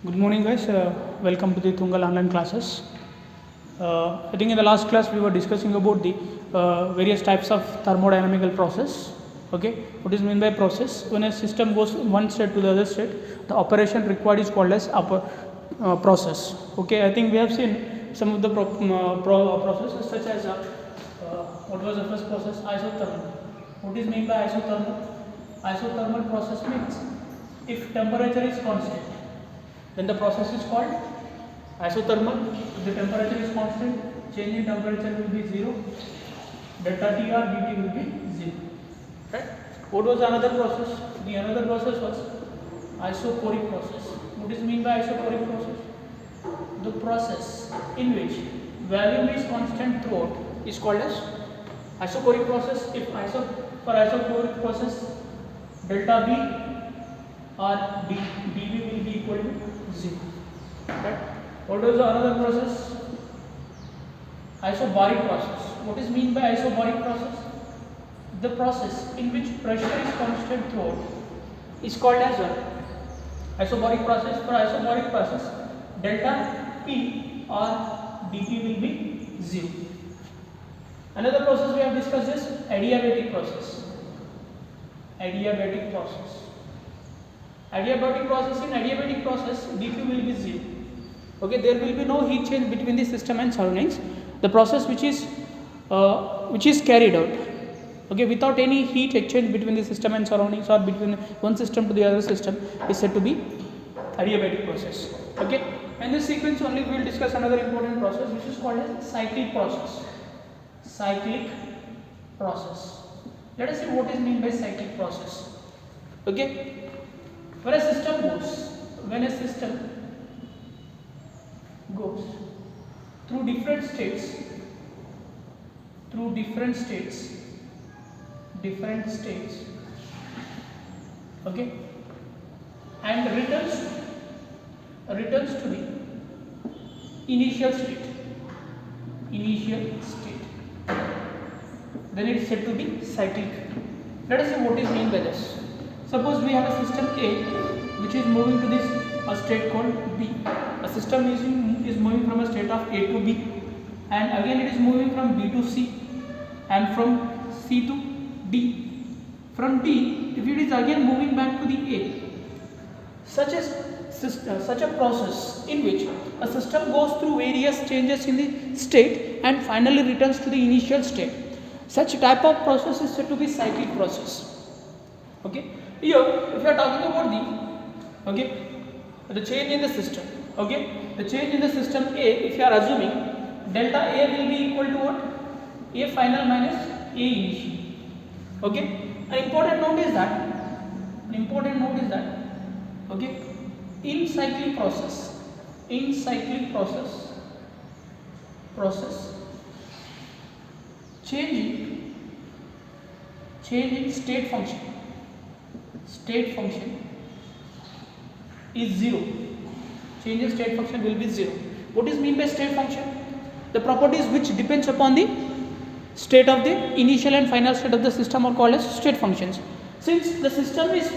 Good morning, guys. Welcome to the Tungal online classes. I think in the last class we were discussing about the various types of thermodynamical process. Okay, what is meant by process? When a system goes from one state to the other state, the operation required is called as process. Okay, I think we have seen some of the processes such as what was the first process? Isothermal. What is meant by isothermal? Isothermal process means if temperature is constant, then the process is called isothermal. If the temperature is constant, change in temperature will be 0, delta T or dt will be 0. Right? What was another process? The another process was isochoric process. What is meant by isochoric process? The process in which volume is constant throughout is called as isochoric process. If for isochoric process, delta B or dV will be equal to 0. Right? What is another process? Isobaric process. What is meant by isobaric process? The process in which pressure is constant throughout is called as isobaric process. For isobaric process, delta P or dP will be 0. Another process we have discussed is adiabatic process. Adiabatic process. Adiabatic process, in adiabatic process, dP will be 0. Okay, there will be no heat change between the system and surroundings. The process which is carried out, okay, without any heat exchange between the system and surroundings or between one system to the other system is said to be adiabatic process. Okay, and this sequence only we will discuss another important process which is called as cyclic process. Cyclic process. Let us see what is meant by cyclic process. Okay. When a system goes through different states, okay, and returns to the initial state, then it is said to be cyclic. Let us see what is meant by this. Suppose we have a system A which is moving to this state called B. A system is moving from a state of A to B, and again it is moving from B to C and from C to D. From D, if it is again moving back to the A, such a process in which a system goes through various changes in the state and finally returns to the initial state. Such type of process is said to be cyclic process. Okay. Here, if you are talking about the change in the system, okay, the change in the system A, if you are assuming delta A will be equal to what? A final minus A initial. Okay, an important note is that, okay, in cyclic process, change in state function is 0. Change in state function will be 0. What is meant by state function? The properties which depends upon the state of the initial and final state of the system are called as state functions. Since the system is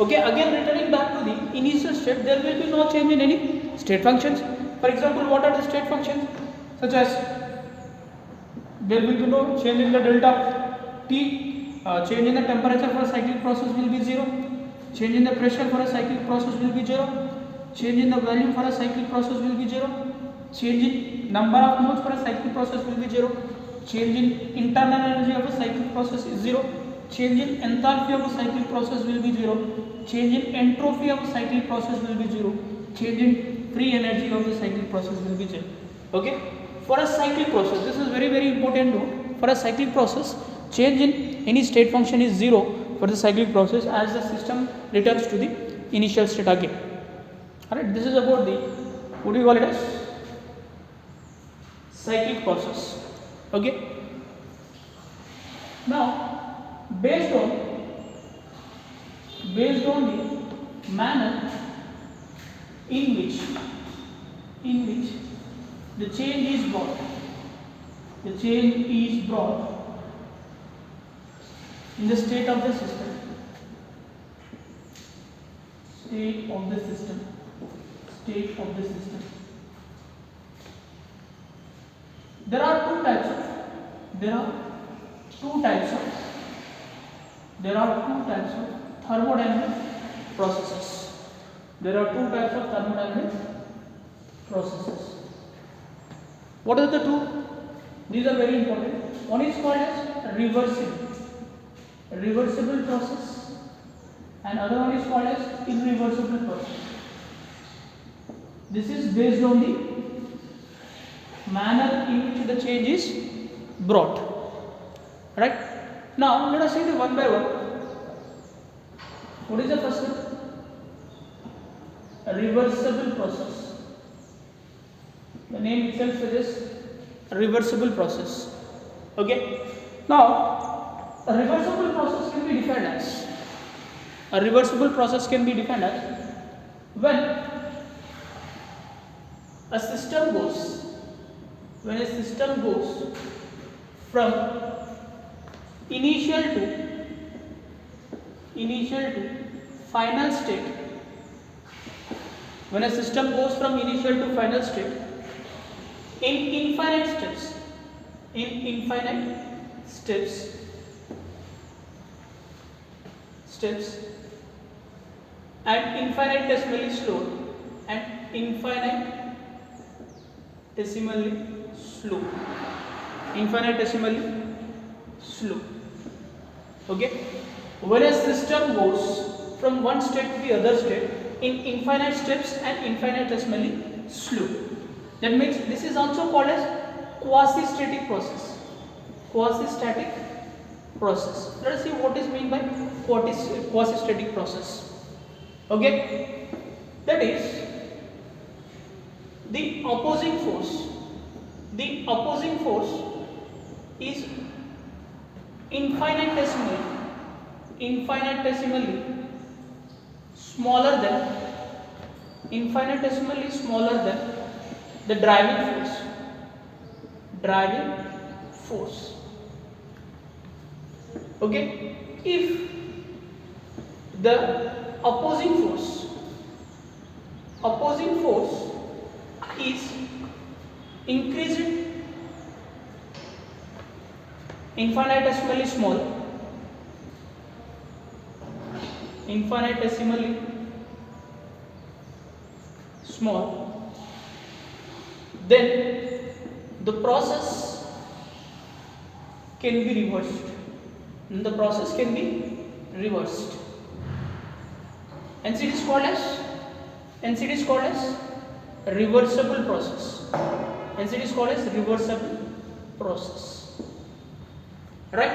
again returning back to the initial state, there will be no change in any state functions. For example, what are the state functions? Such as there will be no change in the delta T. Change in the temperature for a cyclic process will be 0. Change in the pressure for a cyclic process will be 0. Change in the volume for a cyclic process will be 0. Change in number of moles for a cyclic process will be 0. Change in internal energy of a cyclic process is 0. Change in enthalpy of a cyclic process will be 0. Change in entropy of a cyclic process will be 0. Change in free energy of the cyclic process will be 0. Okay. For a cyclic process, this is very important note. For a cyclic process, change in any state function is 0 for the cyclic process as the system returns to the initial state again. Alright, this is about the, what do you call it as? Cyclic process. Okay. Now, based on the manner in which the change is brought in the state of the system, state of the system. There are two types of thermodynamic processes. There are two types of thermodynamic processes. What are the two? These are very important. One is called as reversible process, and other one is called as irreversible process. This is based on the manner in which the change is brought. Right? Now let us see the one by one. What is the first one? A reversible process. The name itself suggests a reversible process. Okay. Now, a reversible process can be defined as when a system goes from initial to final state. When a system goes from initial to final state in infinite steps and infinitesimally slow. Okay. When a system goes from one state to the other state in infinite steps and infinitesimally slow, that means this is also called as quasi-static process. Let us see what is meant by quasi-static process. Okay, that is the opposing force is infinitesimally smaller than the driving force. Okay, if the opposing force is increasing infinitesimally small, then the process can be reversed. Hence it is called as reversible process. Right?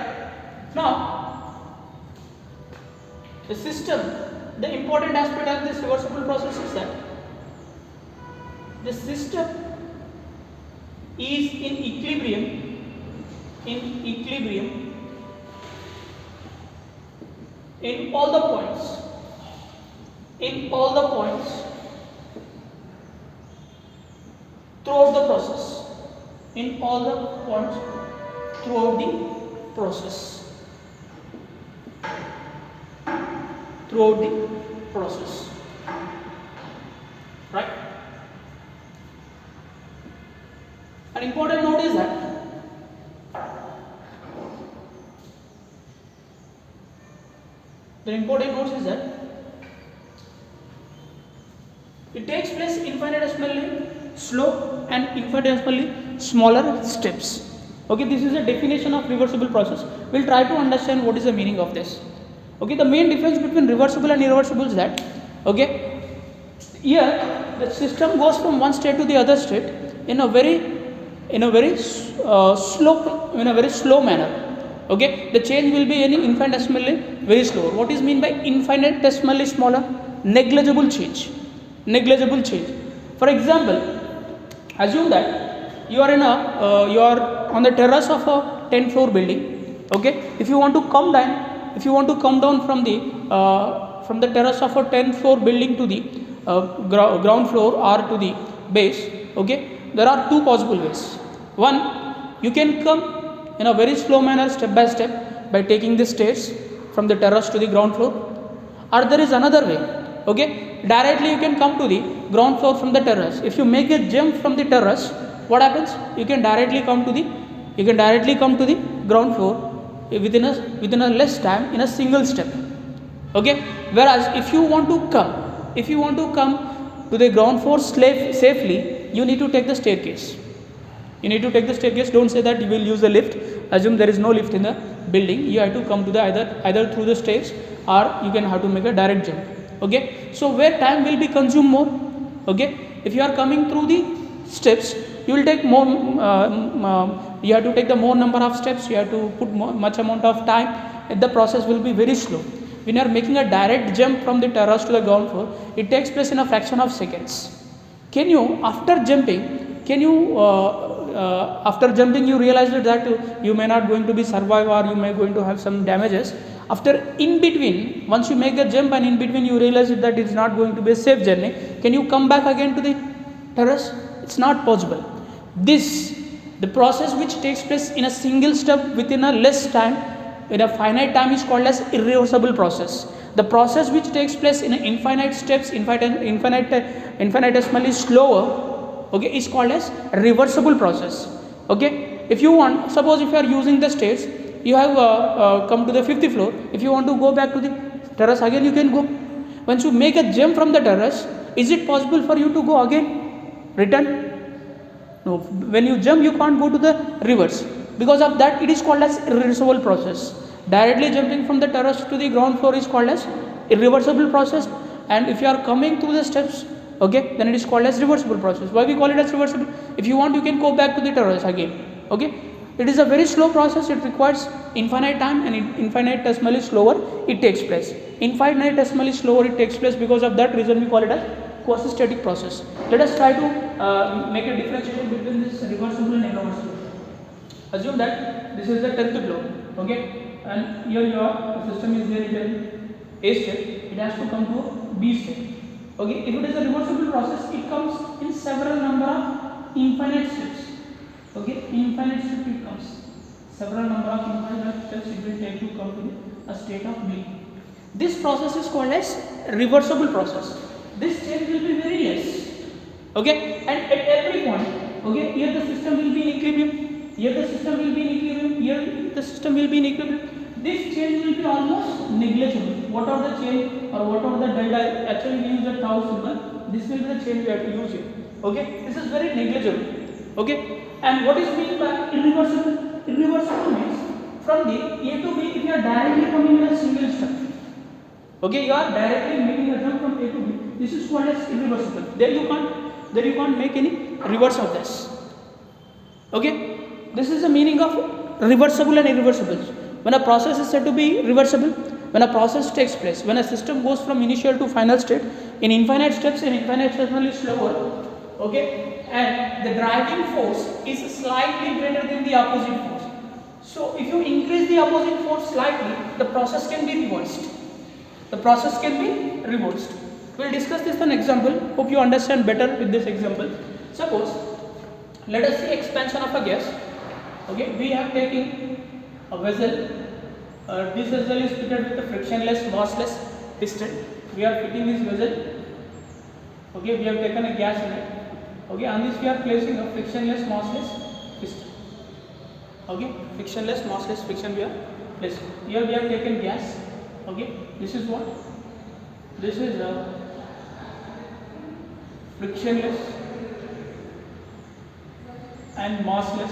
Now, the important aspect of this reversible process is that the system is in equilibrium in all the points throughout the process. Right? An important note is that it takes place infinitesimally slow and infinitesimally smaller steps. Okay, this is a definition of reversible process. We'll try to understand what is the meaning of this. Okay, the main difference between reversible and irreversible is that, okay, here the system goes from one state to the other state in a very slow manner. Okay, the change will be infinitesimally very slow. What is mean by infinitesimally smaller? Negligible change. For example, assume that you are on the terrace of a 10-floor building. Okay, if you want to come down from the terrace of a 10-floor building to the ground floor or to the base. Okay, there are two possible ways. One, you can come in a very slow manner, step by step, by taking the stairs from the terrace to the ground floor. Or there is another way. okay, directly you can come to the ground floor from the terrace. If you make a jump from the terrace, what happens? You can directly come to the ground floor within a less time in a single step, okay. Whereas if you want to come to the ground floor safely, you need to take the staircase. Don't say that you will use the lift. Assume there is no lift in the building. You have to come to the either through the stairs, or you can have to make a direct jump, okay. So where time will be consumed more, okay. If you are coming through the steps, you will take more, you have to take the more number of steps, you have to put much amount of time, and the process will be very slow. When you are making a direct jump from the terrace to the ground floor, it takes place in a fraction of seconds. Can you, after jumping, after jumping you realize that you may not going to be survive, or you may going to have some damages. After in between, once you make a jump and in between you realize that it is not going to be a safe journey, can you come back again to the terrace? It's not possible. The process which takes place in a single step within a less time, in a finite time, is called as irreversible process. The process which takes place in infinite steps, infinitesimally slower, okay, is called as reversible process, okay. If you want, suppose if you are using the stairs, you have come to the 5th floor. If you want to go back to the terrace again, you can go. Once you make a jump from the terrace, is it possible for you to go again, return? No. When you jump, you can't go to the reverse. Because of that, it is called as irreversible process. Directly jumping from the terrace to the ground floor is called as irreversible process, and if you are coming through the steps, okay, then it is called as reversible process. Why we call it as reversible? If you want, you can go back to the terrace again, okay. It is a very slow process. It requires infinite time, and infinitesimally slower it takes place. Infinitesimally slower it takes place. Because of that reason, we call it as quasi-static process. Let us try to make a differentiation between this reversible and irreversible. Assume that this is the 10th floor, okay, and here your system is there in A step. It has to come to B step, okay. If it is a reversible process, it comes in several number of infinite steps, okay. Infinite steps it comes, several number of infinite steps it will take to come to a state of B. This process is called as reversible process. This change will be very less, okay, and at every point, okay, here the system will be in equilibrium, here the system will be in equilibrium, here the system will be in equilibrium. This change will be almost negligible. What are the change, or what are the delta? Actually we use the tau symbol. This will be the change we have to use here, okay. This is very negligible, okay. And what is meant by irreversible? Irreversible means from the A to B, if you are directly coming in a single step, okay, you are directly making a jump from A to B, this is called as irreversible. There you can't make any reverse of this, okay. This is the meaning of reversible and irreversible. When a process is said to be reversible, when a process takes place, when a system goes from initial to final state in infinite steps and infinitesimally slower, okay, and the driving force is slightly greater than the opposite force. So if you increase the opposite force slightly, the process can be reversed. We'll discuss this an example. Hope you understand better with this example. Suppose, let us see expansion of a gas. Okay, we have taken a vessel. This vessel is fitted with a frictionless, massless piston. We are fitting this vessel. Okay, we have taken a gas in it. Okay, on this we are placing a frictionless, massless piston. Okay, frictionless, massless friction we are placing. Here we have taken gas. Okay, this is what? This is a frictionless and massless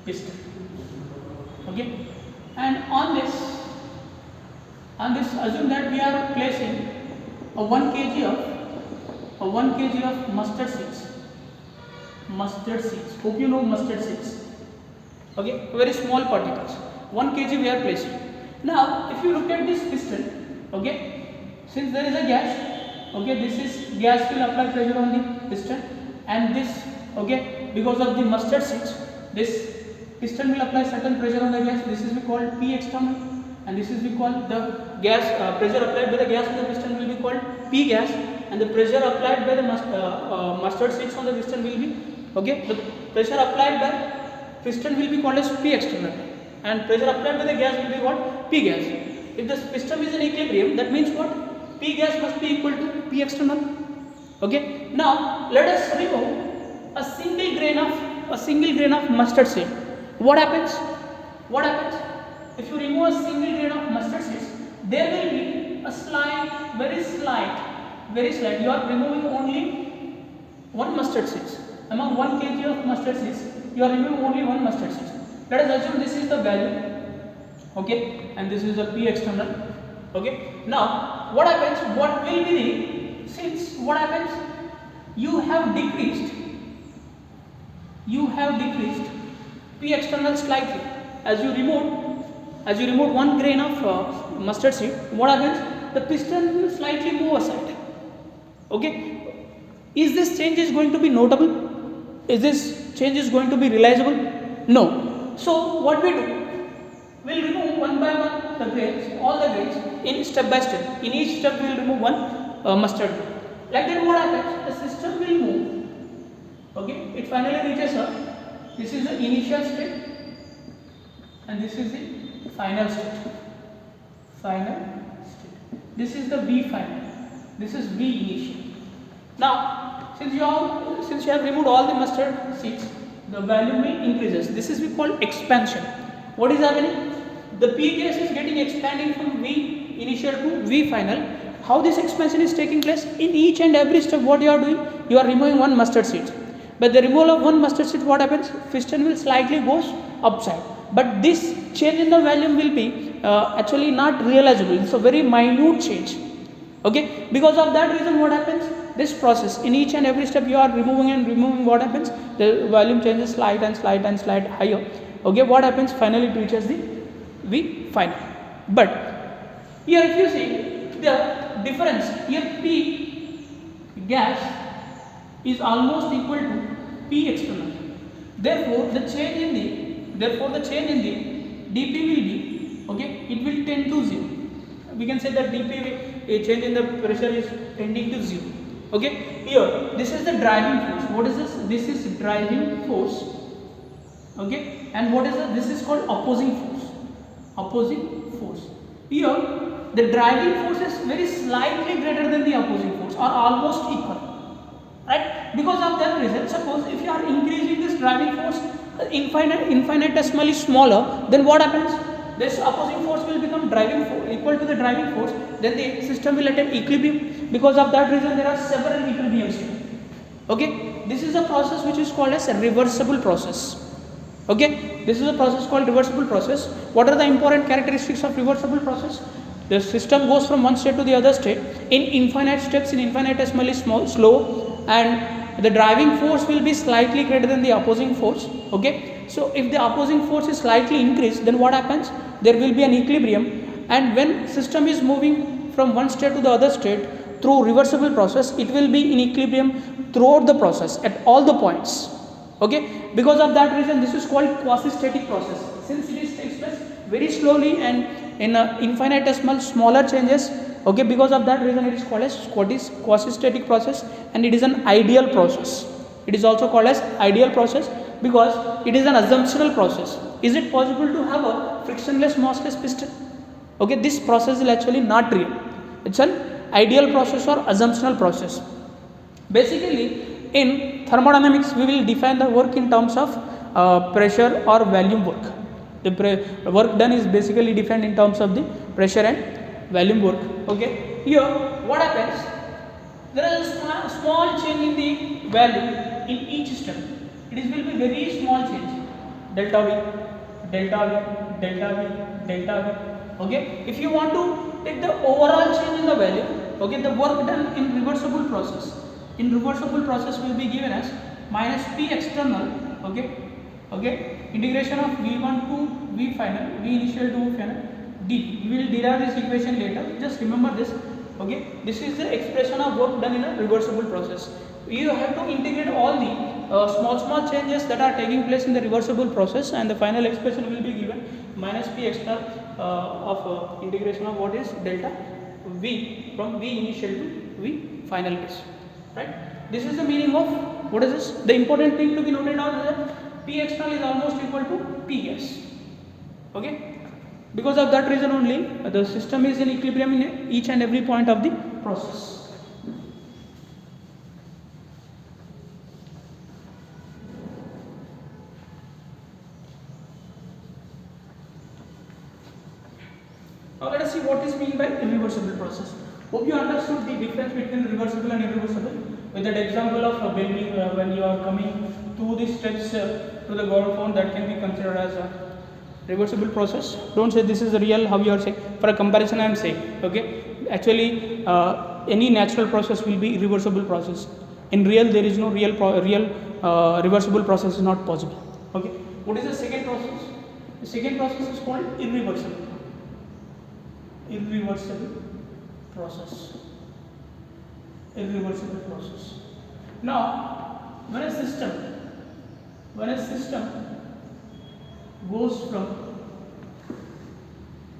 piston. Okay, and on this assume that we are placing a 1 kg of mustard seeds. Hope you know mustard seeds. Okay, very small particles. 1 kg we are placing. Now if you look at this piston, okay, since there is a gas, okay, this is gas will apply pressure on the piston, and this, okay, because of the mustard seeds, this piston will apply certain pressure on the gas. This is we call P external, and this is we call the gas pressure applied by the gas on the piston will be called P gas, and the pressure applied by the mustard seeds on the piston will be, okay, the pressure applied by piston will be called as P external, and pressure applied by the gas will be called P gas. if the system is in equilibrium, that means what? P gas must be equal to P external. Okay. Now let us remove a single grain of mustard seed. What happens? What happens? If you remove a single grain of mustard seeds, there will be a slight, very slight. You are removing only one mustard seeds. Among 1 kg of mustard seeds, you are removing only one mustard seeds. Let us assume this is the value, okay, and this is the P external, okay. Now what happens? What will be the, since what happens? You have decreased P external slightly as you removed 1 grain of mustard seed. What happens? The piston will slightly move aside. Okay. Is this change is going to be notable? Is this change is going to be realizable? No. So what we do? We'll remove one by one the grains, all the grains in step by step. In each step we will remove one mustard grain. Like that, what happens? The system will move. Okay. It finally reaches a. This is the initial state, and this is the final state. This is the V final. This is V initial. Now, since you have removed all the mustard seeds, the value will increases. This is we call expansion. What is happening? The P gas is getting expanding from V initial to V final. How this expansion is taking place? In each and every step, what you are doing? You are removing one mustard seed. By the removal of one mustard seed, what happens? Piston will slightly goes upside. But this change in the volume will be actually not realizable. It's a very minute change. Okay. Because of that reason, what happens? This process, in each and every step you are removing, what happens? The volume changes slight higher. Okay. What happens? Finally it reaches the V final. But here if you see the difference, here P gas is almost equal to P external. Therefore the change in the dP will be, okay, it will tend to 0. We can say that dP change in the pressure is tending to 0. Okay. Here this is the driving force. What is this? This is driving force. Okay. And what is this? This is called opposing force. Here the driving force is very slightly greater than the opposing force, or almost equal. Right? Because of that reason, suppose if you are increasing this driving force infinitesimally smaller, then what happens? This opposing force will become driving force equal to the driving force. Then the system will attain equilibrium. Because of that reason, there are several equilibriums here. Okay, this is a process which is called as a reversible process. Okay, this is a process called reversible process. What are the important characteristics of reversible process? The system goes from one state to the other state in infinite steps, in infinitesimally slow, and the driving force will be slightly greater than the opposing force. Okay, so if the opposing force is slightly increased, then what happens? There will be an equilibrium, and when system is moving from one state to the other state through reversible process, it will be in equilibrium throughout the process at all the points. Okay, because of that reason, this is called quasi-static process. Since it takes place very slowly and in infinitesimal smaller changes. Okay, because of that reason, it is called as quasi-static process, and it is an ideal process. It is also called as ideal process because it is an assumptional process. Is it possible to have a frictionless massless piston? Okay, this process is actually not real. It's an ideal process or assumptional process. Basically, in thermodynamics, we will define the work in terms of pressure or volume work. The work done is basically defined in terms of the pressure and volume work. Okay, here what happens? There is a small change in the value in each step. It will be very small change. Delta V, delta V, delta V, delta V. Okay, if you want to take the overall change in the value, okay, the work done in reversible process. In reversible process will be given as minus P external, okay, integration of V1 to V final, V initial to V final, D. We will derive this equation later, just remember this, okay. This is the expression of work done in a reversible process. You have to integrate all the small changes that are taking place in the reversible process, and the final expression will be given minus P external of integration of what is delta V from V initial to V final is. Right? This is the meaning of what is this? The important thing to be noted down is that P external is almost equal to P gas. Okay? Because of that reason only, the system is in equilibrium in each and every point of the process. Now let us see what is meant by irreversible process. Hope you understood the difference between reversible and irreversible. With that example of bending, when you are coming to the steps to the goal phone, that can be considered as a reversible process. Don't say this is real, how you are saying. For a comparison I am saying, okay. Actually any natural process will be irreversible process. In real there is no reversible process is not possible. Okay. What is the second process? The second process is called irreversible. Irreversible process. Irreversible process. Now when a system goes from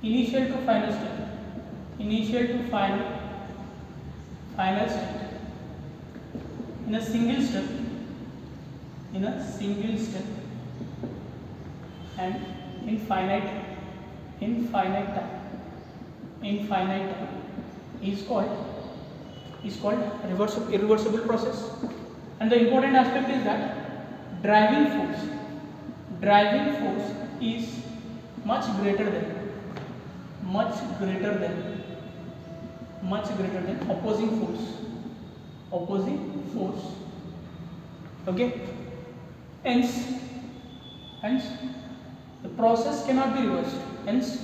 initial to final state, final state in a single step, and infinite time is called irreversible process. And the important aspect is that driving force is much greater than opposing force. Okay. Hence the process cannot be reversed. Hence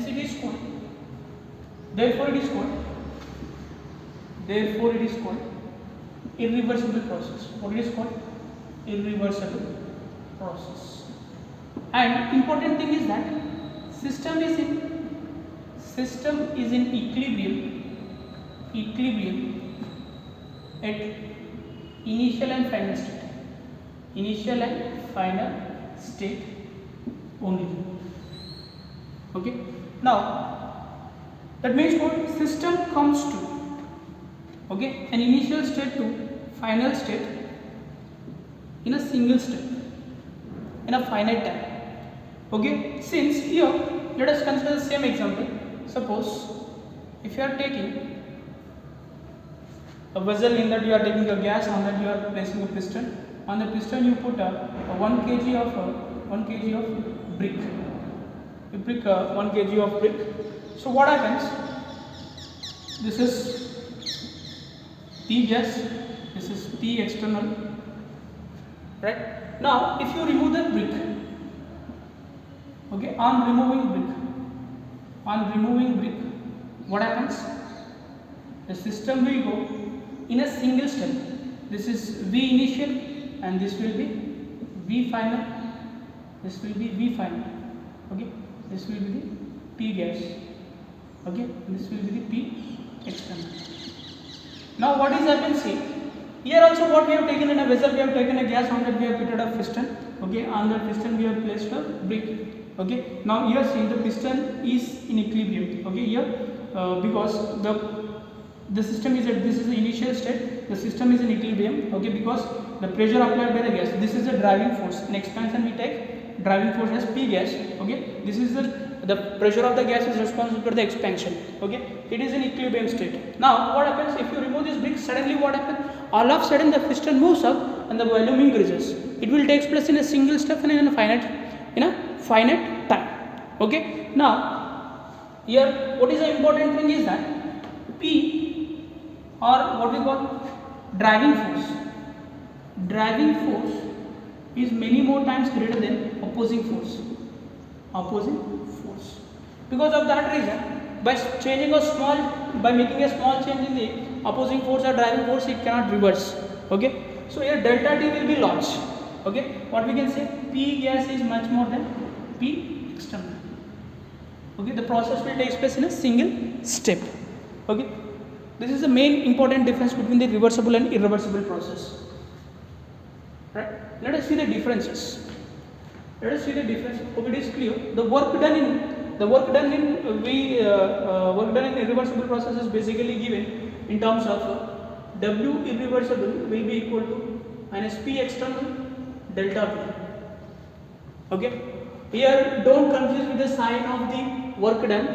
it is called. Therefore it is called irreversible process. What it is called? Irreversible process. And important thing is that system is in equilibrium at initial and final state only. Okay. Now that means what? System comes to an initial state to final state in a single step, in a finite time. Okay. Since here, let us consider the same example. Suppose if you are taking a vessel, in that you are taking a gas, on that you are placing a piston. On the piston you put a 1 kg of brick. You pick 1 kg of brick. So what happens? This is P gas, this is P external, right? Now if you remove the brick, okay, on removing brick, what happens? The system will go in a single step. This is V initial and this will be V final, this will be V final, okay, this will be the P gas, okay, this will be the P external. Now what is happened? See, here also what we have taken in a vessel, we have taken a gas, on that we have fitted a piston, okay, on the piston we have placed a brick, okay. Now here see, the piston is in equilibrium, okay, here because the system is at, this is the initial state, the system is in equilibrium, okay, because the pressure applied by the gas, this is the driving force. In expansion we take driving force as P gas, okay, this is the pressure of the gas is responsible for the expansion, okay, it is in equilibrium state. Now what happens if you remove this brick? Suddenly what happens? All of a sudden the piston moves up and the volume increases. It will take place in a single step and in a finite time, okay. Now here what is the important thing is that P, or what we call driving force is many more times greater than opposing force. Because of that reason, by making a small change in the opposing force or driving force, it cannot reverse, okay. So here delta T will be large, okay. What we can say, P gas is much more than P external, okay. The process will take place in a single step, okay. This is the main important difference between the reversible and irreversible process, right? Let us see the differences. Hope it is clear. The work done in irreversible process is basically given in terms of W irreversible will be equal to minus P external delta P. Okay, here don't confuse with the sign of the work done.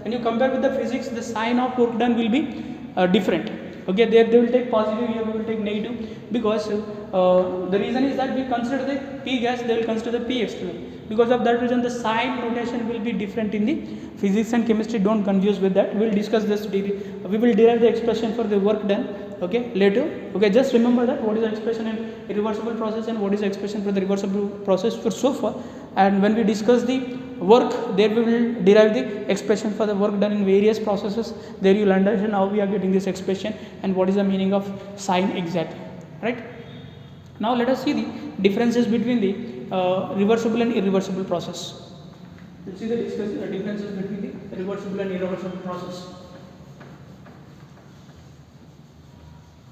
When you compare with the physics, the sign of work done will be different. Okay, there they will take positive, here we will take negative, because the reason is that we consider the P gas, they will consider the P external. Because of that reason, the sign notation will be different in the physics and chemistry. Don't confuse with that. We will discuss this. We will derive the expression for the work done. Okay, later. Okay, just remember that what is the expression in irreversible process and what is the expression for the reversible process for so far. And when we discuss the work, there we will derive the expression for the work done in various processes. There you will understand how we are getting this expression and what is the meaning of sign exactly. Right. Now let us see the differences between the reversible and irreversible process. Let's see the differences between the reversible and irreversible process.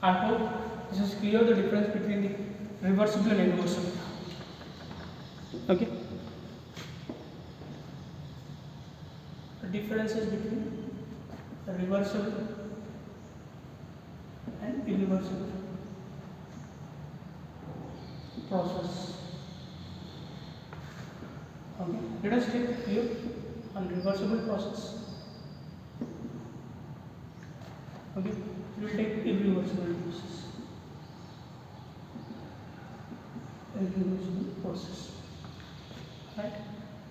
I hope this is clear, the difference between the reversible and irreversible. Okay. The differences between reversible and irreversible process. Okay. Let us take here on reversible process. Okay. We will take irreversible process. Irreversible process. Right.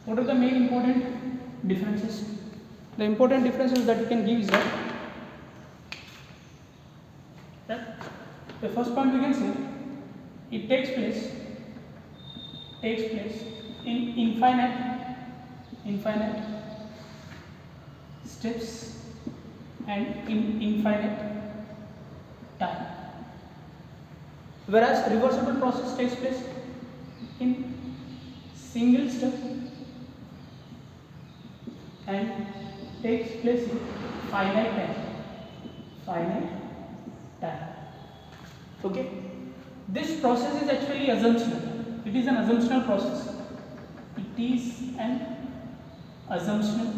What are the main important differences? The important differences that you can give is that the first point we can say, it takes place in infinite steps and in infinite time, whereas reversible process takes place in single step and takes place in finite time. Okay, this process is actually assumptional. It is an assumptional process. It is an assumptional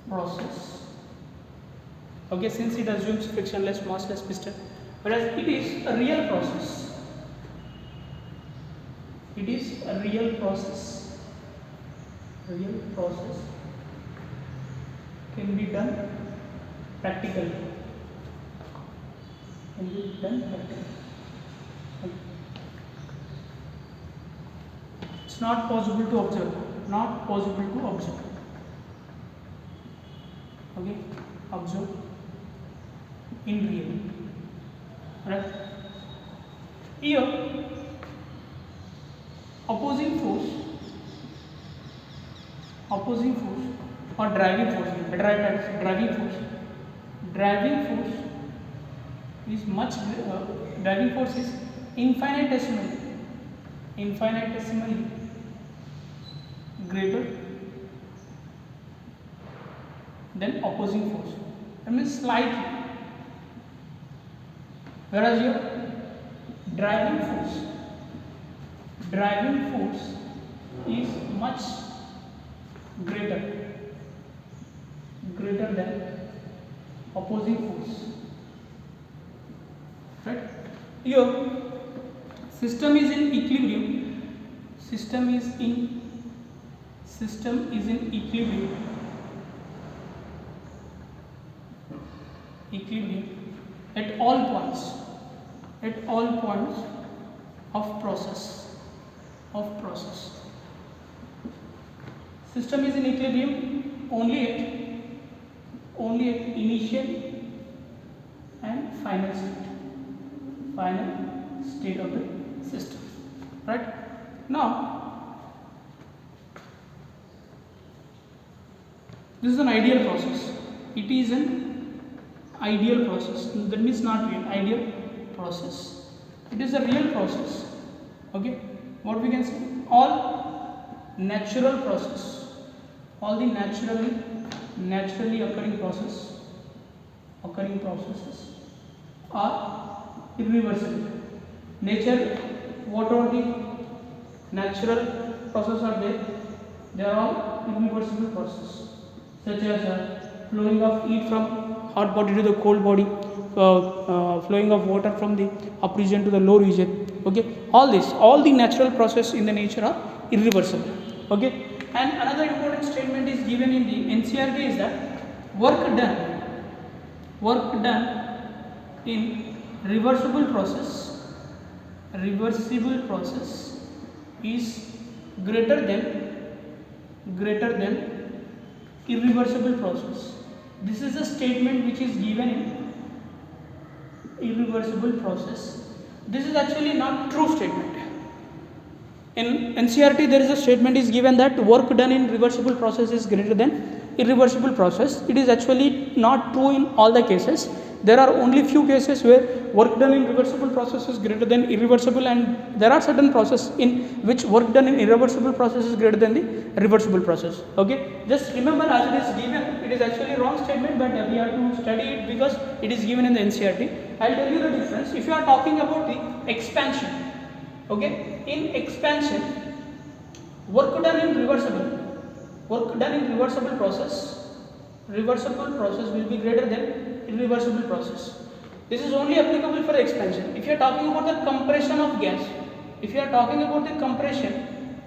process. Okay, since it assumes frictionless, massless piston, whereas it is a real process. It is a real process. Real process can be done practically. Can be done practically. It's not possible to observe. Not possible to observe. Okay, observe in real. Right? Here, opposing force or driving force is much driving force is infinitesimally greater than opposing force. That means slightly. Whereas here driving force is much greater than opposing force. Right? Here system is in equilibrium. System is in equilibrium at all points of process. System is in equilibrium only at initial and final state of the system. Right? Now, this is an ideal process. It is an ideal process. That means not real. Ideal process. It is a real process. Okay. What we can say? All natural process. All the naturally occurring processes are irreversible. Nature, what are the natural processes are there? They are all irreversible processes, such as flowing of heat from hot body to the cold body, flowing of water from the up region to the low region. Okay, all the natural process in the nature are irreversible. Okay, and another important statement is given in the NCERT is that work done in reversible process is greater than irreversible process. This is a statement which is given in irreversible process. This is actually not true statement. In NCERT there is a statement is given that work done in reversible process is greater than irreversible process. It is actually not true in all the cases. There are only few cases where work done in reversible process is greater than irreversible, and there are certain process in which work done in irreversible process is greater than the reversible process. Okay, just remember as it is given, it is actually wrong statement, but we have to study it because it is given in the NCERT. I'll tell you the difference. If you are talking about the expansion, okay, in expansion, work done in reversible process will be greater than irreversible process. This is only applicable for expansion. If you are talking about the compression of gas,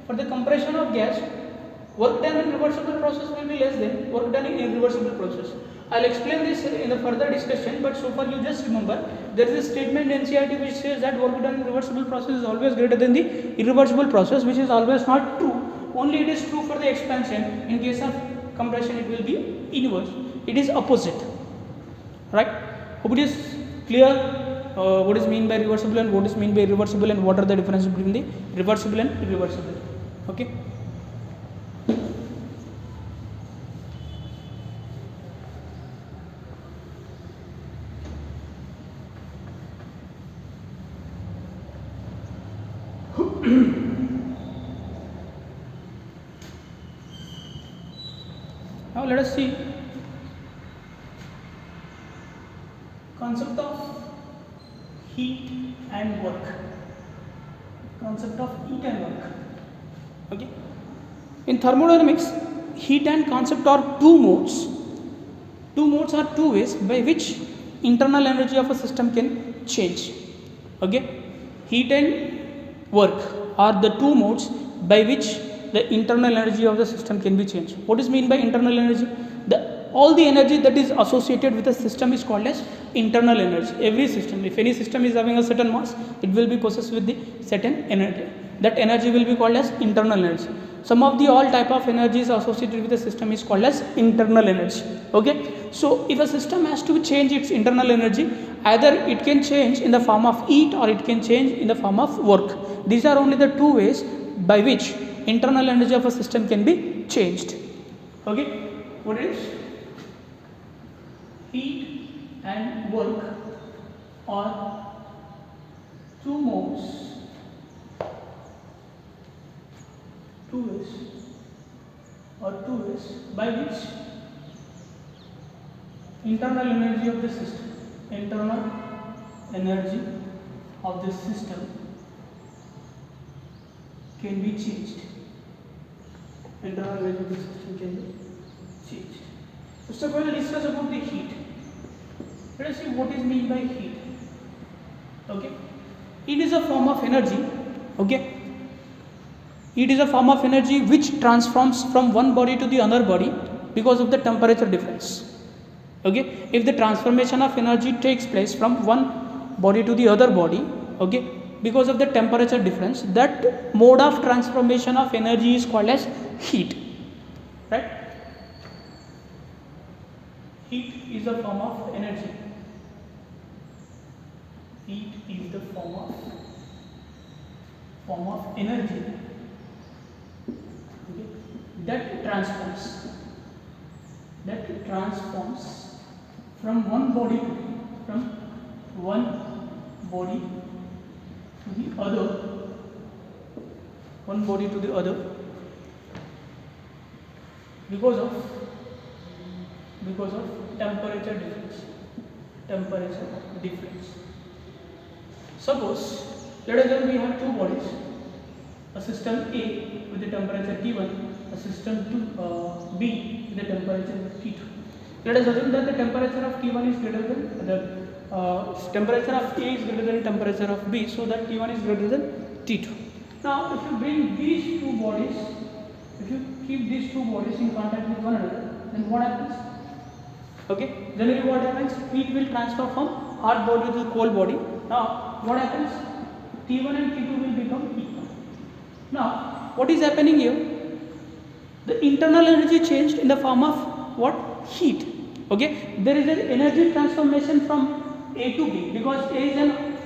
for the compression of gas, work done in reversible process will be less than work done in irreversible process. I'll explain this in the further discussion, but so far you just remember there is a statement in NCERT which says that work done in reversible process is always greater than the irreversible process, which is always not true. Only it is true for the expansion. In case of compression, it will be inverse. It is opposite. Right? Hope it is clear what is mean by reversible and what is mean by irreversible, and what are the differences between the reversible and irreversible. Okay. Now let us see concept of heat and work. Okay. In thermodynamics, heat and concept are two modes. Two modes are two ways by which internal energy of a system can change. Okay. Heat and work are the two modes by which the internal energy of the system can be changed. What is mean by internal energy? All the energy that is associated with a system is called as internal energy. Every system, if any system is having a certain mass, it will be possessed with the certain energy. That energy will be called as internal energy. Some of the all type of energies associated with the system is called as internal energy. Okay, so if a system has to change its internal energy, either it can change in the form of heat or it can change in the form of work. These are only the two ways by which internal energy of a system can be changed. Okay, what is heat and work are two modes, two ways by which internal energy of the system can be changed. Internal energy of the system can be changed. First of all, let's discuss about the heat. Let us see what is meant by heat. Okay, it is a form of energy. Okay, it is a form of energy which transforms from one body to the other body because of the temperature difference. Okay, if the transformation of energy takes place from one body to the other body, okay, because of the temperature difference, that mode of transformation of energy is called as heat. Right? Heat is a form of energy. Heat is the form of energy, okay, that transforms from one body to the other because of temperature difference. Suppose, let us assume we have two bodies, a system A with the temperature T1, a system B with the temperature T2. Let us assume that the temperature of T1 is greater than temperature of A is greater than temperature of B, so that T1 is greater than T2. Now, if you bring these two bodies, if you keep these two bodies in contact with one another, then what happens? Okay, generally what happens? Heat will transfer from hot body to cold body. Now, what happens? T1 and T2 will become equal. Now, what is happening here? The internal energy changed in the form of what? Heat. Okay, there is an energy transformation from A to B, because A is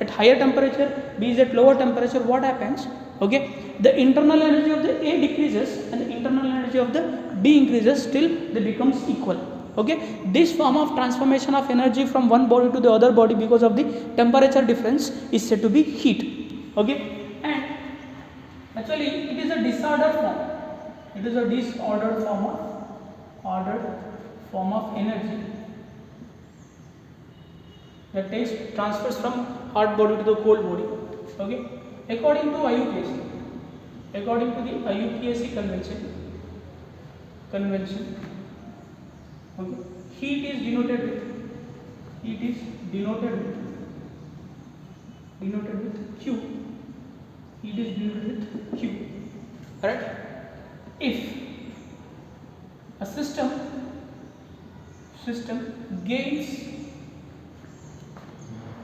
at higher temperature, B is at lower temperature. What happens? Okay, the internal energy of the A decreases and the internal energy of the B increases, still they becomes equal. Okay, this form of transformation of energy from one body to the other body because of the temperature difference is said to be heat. Okay, and actually it is a disordered form. It is a disordered form of energy that transfers from hot body to the cold body. Okay, according to IUPAC, according to the IUPAC convention, okay, heat is denoted with Q. Heat is denoted with Q. Right? If a system gains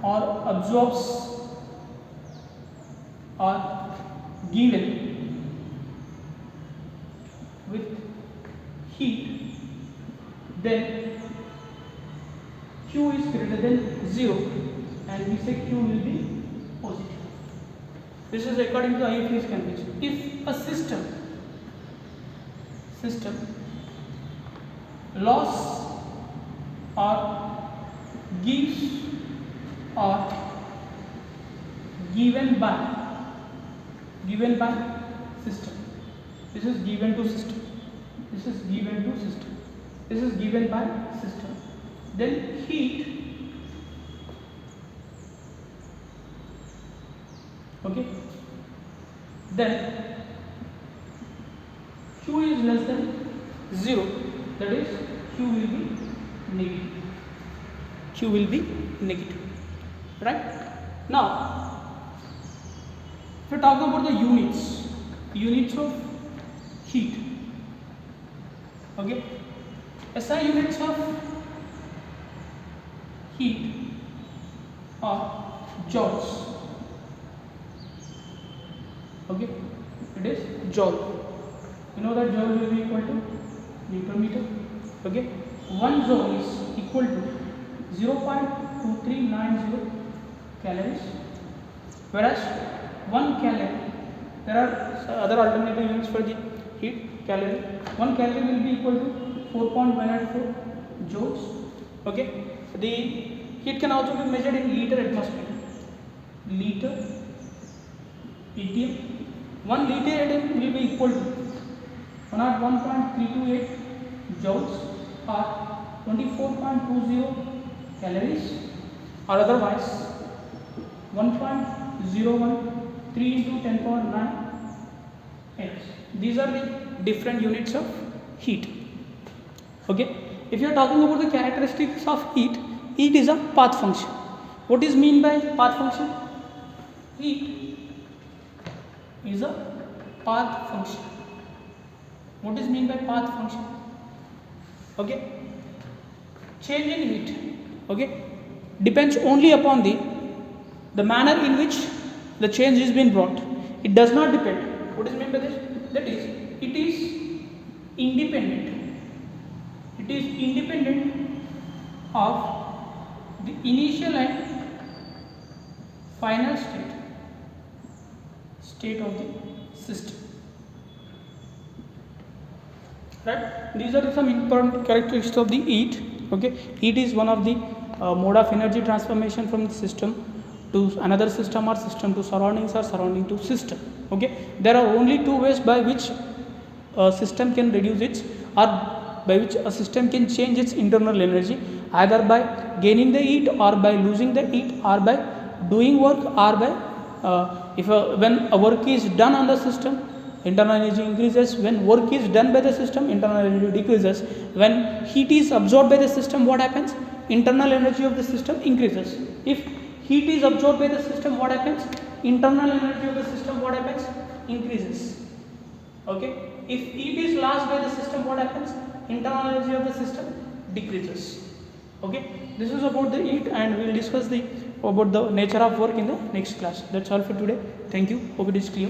or absorbs or given with heat, then Q is greater than 0 and we say Q will be positive. This is according to IUPAC convention. If a system loss or gives or given by system, this is given to system, this is given by system, then heat, okay, then Q is less than 0, that is Q will be negative. Right? Now, if we talk about the units of heat, okay, SI units of heat are joules. Okay, it is joule. You know that joule will be equal to Newton meter. Okay, 1 joule is equal to 0.2390 calories, whereas 1 calorie, there are other alternative units for the heat, calorie. 1 calorie will be equal to 4.184 joules. Okay, the heat can also be measured in liter atmosphere. Liter ATM. 1 liter ATM will be equal to 101.328 joules or 24.20 calories, or otherwise 1.013 into 10 power 9 x. These are the different units of heat. Okay, if you are talking about the characteristics of heat is a path function. What is mean by path function? Heat is a path function. What is mean by path function? Okay, change in heat, okay, depends only upon the manner in which the change is being brought. It does not depend. What is meant by this? That is, it is independent. It is independent of the initial and final state of the system. Right? These are some important characteristics of the heat. Okay, heat is one of the mode of energy transformation from the system to another system, or system to surroundings, or surrounding to system. Okay, there are only two ways by which a system can reduce its, or by which a system can change its internal energy, either by gaining the heat, or by losing the heat, or by doing work, or by when a work is done on the system, internal energy increases. When work is done by the system, internal energy decreases. When heat is absorbed by the system, what happens? internal energy of the system increases. If heat is absorbed by the system, what happens? Internal energy of the system, what happens? Increases. Okay. If heat is lost by the system, what happens? Internal energy of the system decreases. Okay. This is about the heat, and we will discuss about the nature of work in the next class. That's all for today. Thank you. Hope it is clear.